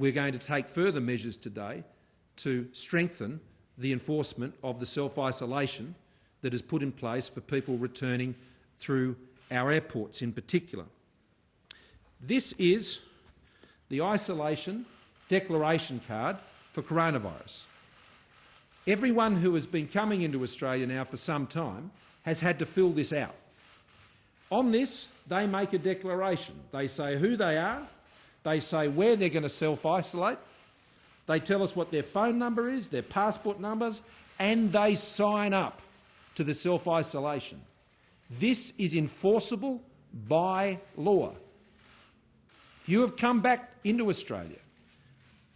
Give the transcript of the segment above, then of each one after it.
we're going to take further measures today to strengthen the enforcement of the self-isolation that is put in place for people returning through our airports in particular. This is the isolation declaration card for coronavirus. Everyone who has been coming into Australia now for some time has had to fill this out. On this, they make a declaration. They say who they are, they say where they're going to self-isolate, they tell us what their phone number is, their passport numbers, and they sign up to the self-isolation. This is enforceable by law. If you have come back into Australia,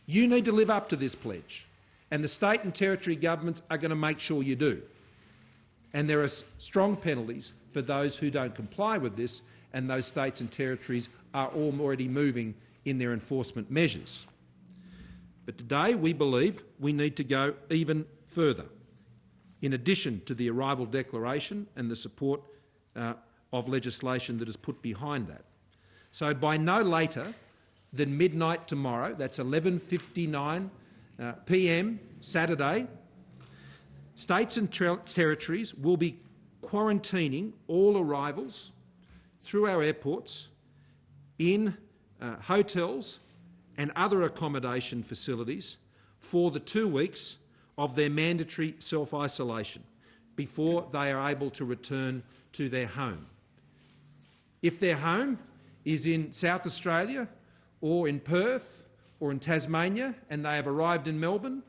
you need to live up to this pledge, and the state and territory governments are going to make sure you do. And there are strong penalties for those who don't comply with this, and those states and territories are already moving in their enforcement measures. But today we believe we need to go even further, in addition to the arrival declaration and the support of legislation that is put behind that. So by no later than midnight tomorrow, that's 11:59 p.m. Saturday, states and territories will be quarantining all arrivals through our airports in hotels and other accommodation facilities for the 2 weeks of their mandatory self-isolation before they are able to return to their home. If their home is in South Australia or in Perth or in Tasmania and they have arrived in Melbourne,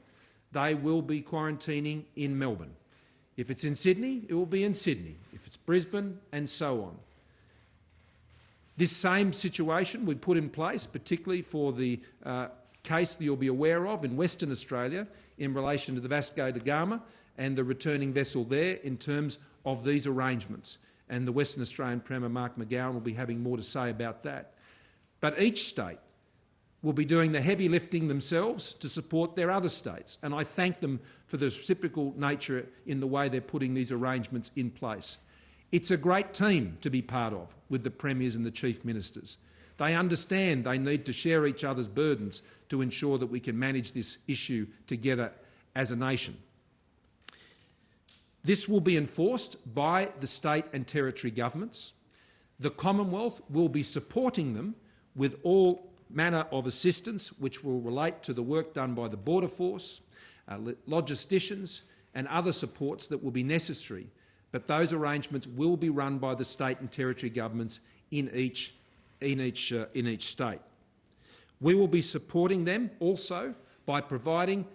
they will be quarantining in Melbourne. If it's in Sydney, it will be in Sydney. If it's Brisbane, and so on. This same situation we put in place, particularly for the case that you'll be aware of in Western Australia in relation to the Vasco da Gama and the returning vessel there in terms of these arrangements. And the Western Australian Premier Mark McGowan will be having more to say about that. But each state will be doing the heavy lifting themselves to support their other states, and I thank them for the reciprocal nature in the way they're putting these arrangements in place. It's a great team to be part of with the premiers and the chief ministers. They understand they need to share each other's burdens to ensure that we can manage this issue together as a nation. This will be enforced by the state and territory governments. The Commonwealth will be supporting them with all manner of assistance which will relate to the work done by the Border Force, logisticians and other supports that will be necessary. But those arrangements will be run by the state and territory governments in each state. We will be supporting them also by providing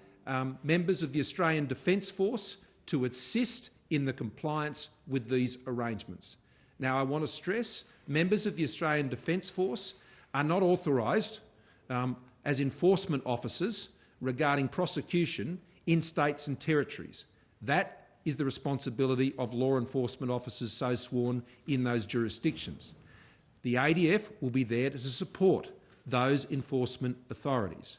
members of the Australian Defence Force to assist in the compliance with these arrangements. Now, I want to stress, members of the Australian Defence Force are not authorised as enforcement officers regarding prosecution in states and territories. That is the responsibility of law enforcement officers so sworn in those jurisdictions. The ADF will be there to support those enforcement authorities.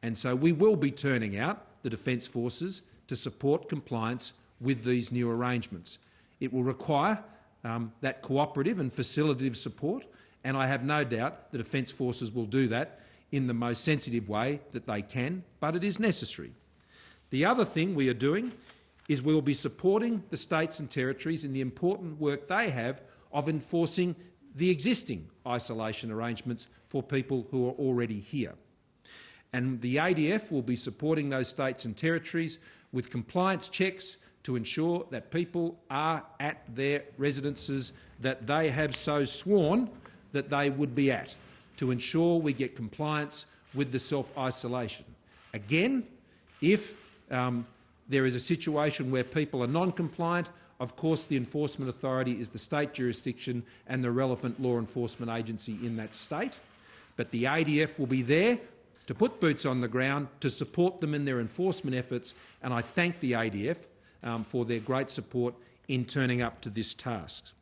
And so we will be turning out the Defence Forces to support compliance with these new arrangements. It will require that cooperative and facilitative support, and I have no doubt the Defence Forces will do that in the most sensitive way that they can, but it is necessary. The other thing we are doing is we will be supporting the states and territories in the important work they have of enforcing the existing isolation arrangements for people who are already here. And the ADF will be supporting those states and territories with compliance checks to ensure that people are at their residences that they have so sworn that they would be at, to ensure we get compliance with the self-isolation. Again, if there is a situation where people are non-compliant, of course the enforcement authority is the state jurisdiction and the relevant law enforcement agency in that state. But the ADF will be there to put boots on the ground to support them in their enforcement efforts, and I thank the ADF for their great support in turning up to this task.